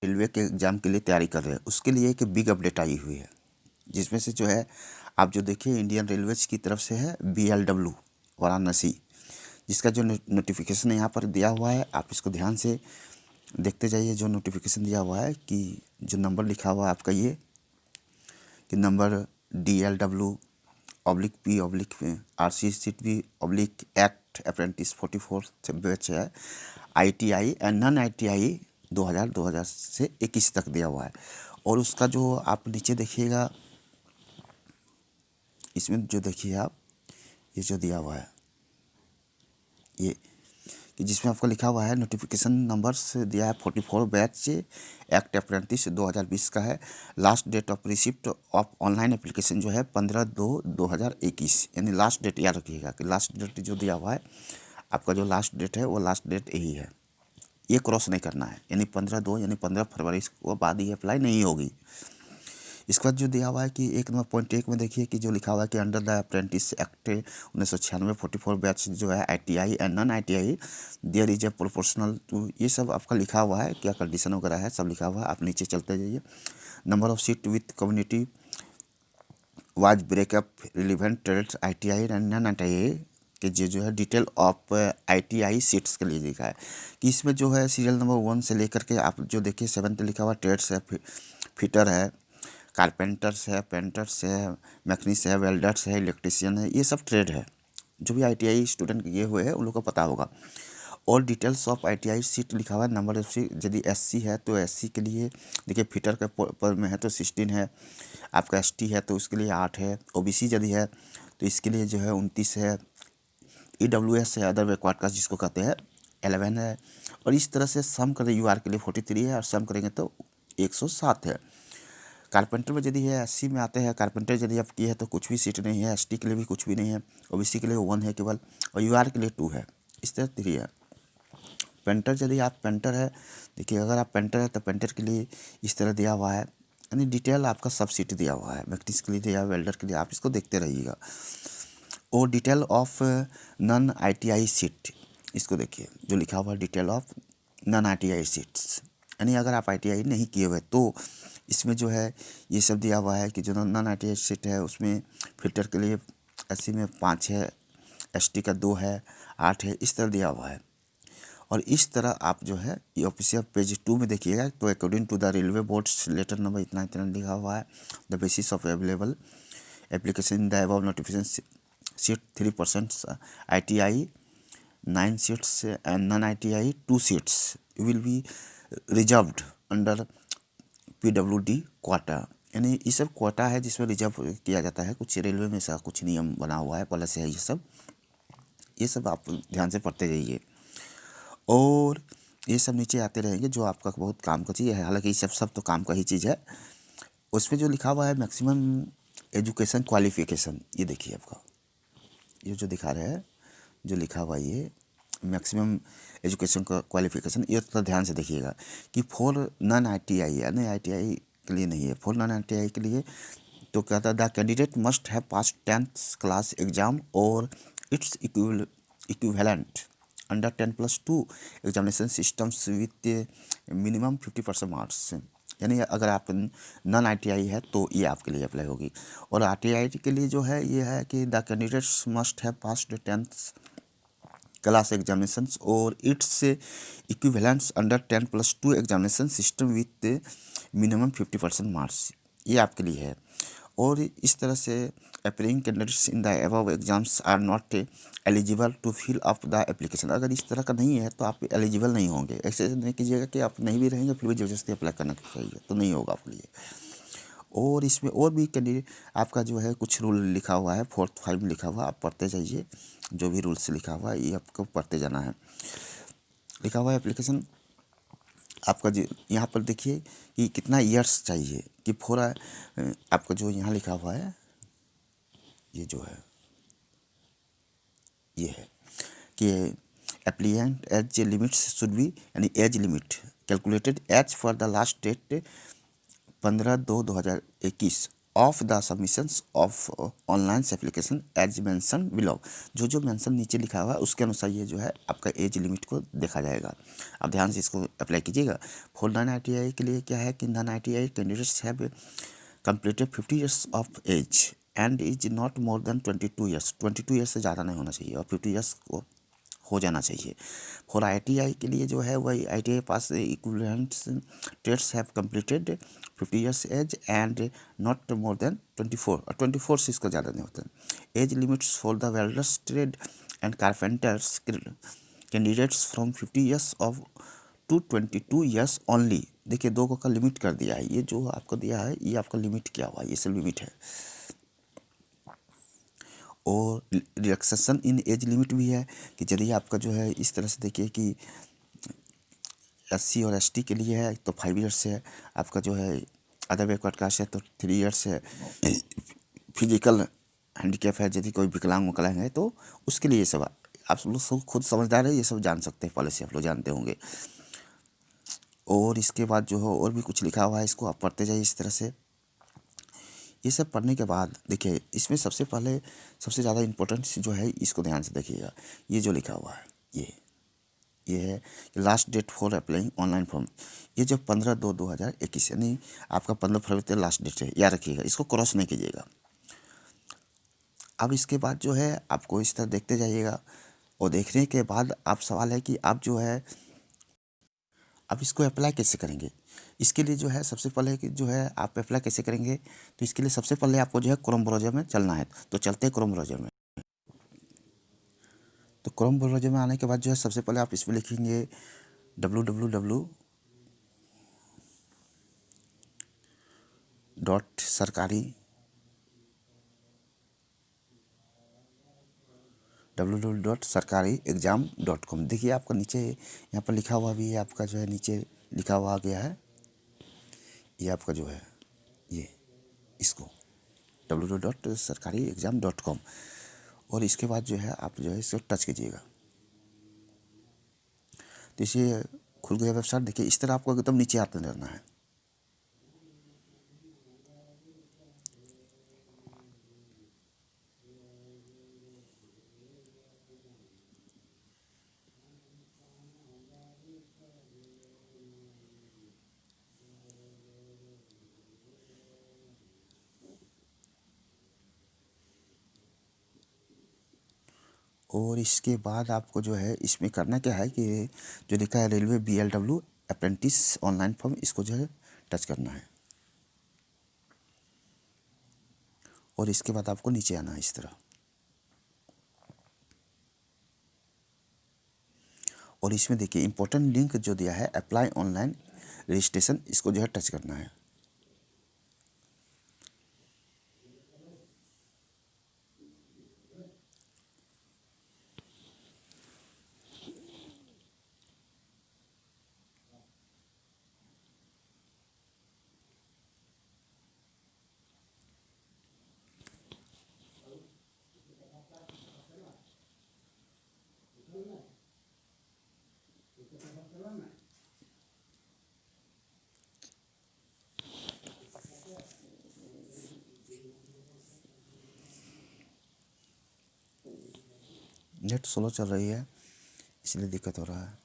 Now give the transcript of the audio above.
Railway के exam के लिए तैयारी कर रहे हैं उसके लिए एक बिग अपडेट आई हुई है, जिसमें से जो है आप जो देखिए इंडियन रेलवेज की तरफ से है BLW वाराणसी, जिसका जो नोटिफिकेशन यहाँ पर दिया हुआ है आप इसको ध्यान से देखते जाइए। जो नोटिफिकेशन दिया हुआ है कि जो नंबर लिखा हुआ है आपका ये कि नंबर DLW/P/RC सीट भी/एक्ट अप्रेंटिस 44 बैच है, ITI एंड नॉन ITI 2000 से 21 तक दिया हुआ है। और उसका जो आप नीचे देखिएगा, इसमें जो देखिए आप ये जो दिया हुआ है ये कि जिसमें आपको लिखा हुआ है नोटिफिकेशन नंबर्स दिया है 44 बैच एक्ट अप्रेंटिस 2020 का है। Last date of receipt of online application जो है 15/2/2021, यानी लास्ट डेट याद रखिएगा कि लास्ट डेट जो दिया हुआ है आपका जो लास्ट डेट है वो लास्ट डेट यही है, ये क्रॉस नहीं करना है, यानी 15/2 यानी 15 फरवरी को बाद ही अप्लाई नहीं होगी। इसके बाद जो दिया हुआ है कि 1 नंबर .1 में देखिए कि जो लिखा हुआ है कि under the apprentice act 1996 44 batch जो है ITI and non ITI there is a proportional to, ये सब आपका लिखा हुआ है, क्या कंडीशन वगैरह है सब लिखा हुआ है। आप नीचे चलते जाइए। Number of seat with community was breakup relevant trades ITI and non ITI कि जो है डिटेल ऑफ ITI सीट्स के लिए लिखा है कि इसमें जो है सीरियल नंबर 1 से लेकर के आप जो देखिए 7 पे लिखा हुआ ट्रेड्स है, फिटर है, कारपेंटर्स है, पेंटर्स है, मैकेनिक्स है, वेल्डर्स है, इलेक्ट्रिशियन है, ये सब ट्रेड है। जो भी ITI स्टूडेंट किए हुए हैं उन लोग को पता होगा। और डिटेल्स ऑफ ITI सीट लिखा हुआ है। नंबर ऑफ सीट यदि SC है तो SC के लिए देखिए फिटर के पर में है तो 16 है, आपका ST है तो उसके लिए 8 है, OBC यदि है तो इसके लिए जो है 29 है, EWS है अदर बैकवर्ड कास्ट जिसको कहते हैं 11 है। और इस तरह से सम करें UR के लिए 43 है और सम करेंगे तो 107 है। कारपेंटर में यदि है 80 में आते हैं, कारपेंटर यदि आप किए हैं तो कुछ भी सीट नहीं है, ST के लिए भी कुछ भी नहीं है, OBC के लिए 1 है केवल, और UR के लिए 2 है, इस तरह 3 है। पेंटर यदि आप पेंटर है, देखिए अगर आप पेंटर है तो पेंटर के लिए इस तरह दिया हुआ है, यानी डिटेल आपका सब सीट दिया हुआ है, मैकेनिक्स के लिए दिया है, वेल्डर के लिए, आप इसको देखते रहिएगा। और detail of non ITI seat, इसको देखिए जो लिखा हुआ है detail of non ITI seats, यानी अगर आप ITI नहीं किए हुए तो इसमें जो है ये सब दिया हुआ है कि जो नॉन ITI सीट है उसमें फिल्टर के लिए 80 में 5 है, ST का 2 है, 8 है, इस तरह दिया हुआ है। और इस तरह आप जो है ये ऑफिशियल पेज 2 में देखिएगा तो according to the railway board's letter number इतना इतना लिखा हुआ है, the basis of available application in the above notification seat 3% ITI 9 seats and non ITI 2 seats will be reserved under PWD quota, यानी ये सब क्वाटा है जिसमें रिजर्व किया जाता है। कुछ रेलवे में ऐसा कुछ नियम बना हुआ है, पहले से है ये सब आप ध्यान से पढ़ते जाइए। और ये सब नीचे आते रहेंगे जो आपका बहुत काम का चीज़ है, हालांकि ये सब तो काम का ही चीज़ है। उसमें जो लिखा हुआ है मैक्सिमम एजुकेशन क्वालिफिकेशन, ये देखिए आपका ये जो दिखा रहे हैं जो लिखा हुआ ये मैक्सिमम एजुकेशन का क्वालिफिकेशन, ये तो ध्यान से देखिएगा कि फॉर नॉन ITI है, नहीं ITI के लिए नहीं है, फॉर नॉन ITI के लिए तो कहता है the candidate must have pass 10th class exam और its equivalent under 10+2 examination systems with minimum 50% marks, यानी अगर आप नॉन ITI है तो ये आपके लिए अप्लाई होगी। और ITI के लिए जो है ये है कि the candidates must have passed 10th class examinations और its equivalents under 10+2 examination system with minimum 50% marks, ये आपके लिए है। और इस तरह से applying candidates in the above exams are not eligible to fill up the application, अगर इस तरह का नहीं है तो आप एलिजिबल नहीं होंगे। ऐसे नहीं कीजिएगा कि आप नहीं भी रहेंगे फिर भी ज़बरदस्ती अप्लाई करना चाहिए, तो नहीं होगा आपके लिए। और इसमें और भी कैंडिडेट आपका जो है कुछ रूल लिखा हुआ है, 4th 5 में लिखा हुआ, आप पढ़ते जाइए, जो भी रूल्स लिखा हुआ है ये आपको पढ़ते जाना है। लिखा हुआ है एप्लीकेशन आपका जो यहाँ पर देखिए कि कितना ईयर्स चाहिए कि फोर आपका जो यहाँ लिखा हुआ है ये जो है ये है कि applicant age limits should be, यानी age limit calculated as for the last date 15/2/2021 of the submissions of online application as mention below. जो मेंशन नीचे लिखा हुआ है उसके अनुसार ये जो है आपका एज लिमिट को देखा जाएगा। अब ध्यान से इसको अप्लाई कीजिएगा। फॉर नॉन ITI के लिए क्या है कि non ITI candidates have completed 50 years of age and is not more than 22 years. 22 years से ज़्यादा नहीं होना चाहिए और 50 ईयर्स को हो जाना चाहिए। फॉर ITI के लिए जो है वही ITI pass equivalent trades have completed 50 years age and not more than 24 और 24 से इसका ज़्यादा नहीं होता। Age limits for the welders trade and carpenters candidates from 50 years of to 22 years only. देखिए 2 का लिमिट कर दिया है। ये जो आपको दिया है ये आपका लिमिट क्या हुआ, ये सब लिमिट है। और रिलैक्सेशन इन एज लिमिट भी है कि यदि आपका जो है इस तरह से देखिए कि SC और ST के लिए है तो 5 ईयर्स है। आपका जो है अदर बैकवर्ड कास्ट है तो 3 ईयर्स है। फिजिकल हैंडीकैप है, यदि कोई विकलांग विकलांग है तो उसके लिए ये सब आप लोग सब खुद समझदार है, ये सब जान सकते हैं, पॉलिसी आप लोग जानते होंगे। और इसके बाद जो है और भी कुछ लिखा हुआ है, इसको आप पढ़ते जाइए इस तरह से। ये सब पढ़ने के बाद देखिए इसमें सबसे पहले सबसे ज़्यादा इम्पोर्टेंट जो है इसको ध्यान से देखिएगा। ये जो लिखा हुआ है ये है last date for applying online form. ये जो 15/2/2021 यानी आपका 15 फरवरी तक लास्ट डेट है, याद रखिएगा, इसको क्रॉस नहीं कीजिएगा। अब इसके बाद जो है आपको इस तरह देखते जाइएगा और देखने के बाद आप सवाल है कि आप जो है अब इसको अप्लाई कैसे करेंगे। इसके लिए जो है सबसे पहले कि जो है आप अप्लाई कैसे करेंगे, तो इसके लिए सबसे पहले आपको जो है क्रोम ब्राउज़र में चलना है। तो चलते हैं क्रोम ब्राउज़र में। तो क्रोम ब्राउज़र में आने के बाद जो है सबसे पहले आप इसमें लिखेंगे www डॉट सरकारी www.sarkari-exam.com। देखिए आपका नीचे यहाँ पर लिखा हुआ भी है, आपका जो है नीचे लिखा हुआ आ गया है, ये आपका जो है ये इसको www.sarkari-exam.com। और इसके बाद जो है आप जो है इसको टच कीजिएगा तो इसे खुल गया वेबसाइट। देखिए इस तरह आपको एकदम नीचे आते रहना है। और इसके बाद आपको जो है इसमें करना क्या है कि जो लिखा है railway BLW apprentice online form, इसको जो है टच करना है। और इसके बाद आपको नीचे आना है इस तरह। और इसमें देखिए इंपॉर्टेंट लिंक जो दिया है अप्लाई ऑनलाइन रजिस्ट्रेशन, इसको जो है टच करना है। नेट स्लो चल रही है इसलिए दिक्कत हो रहा है।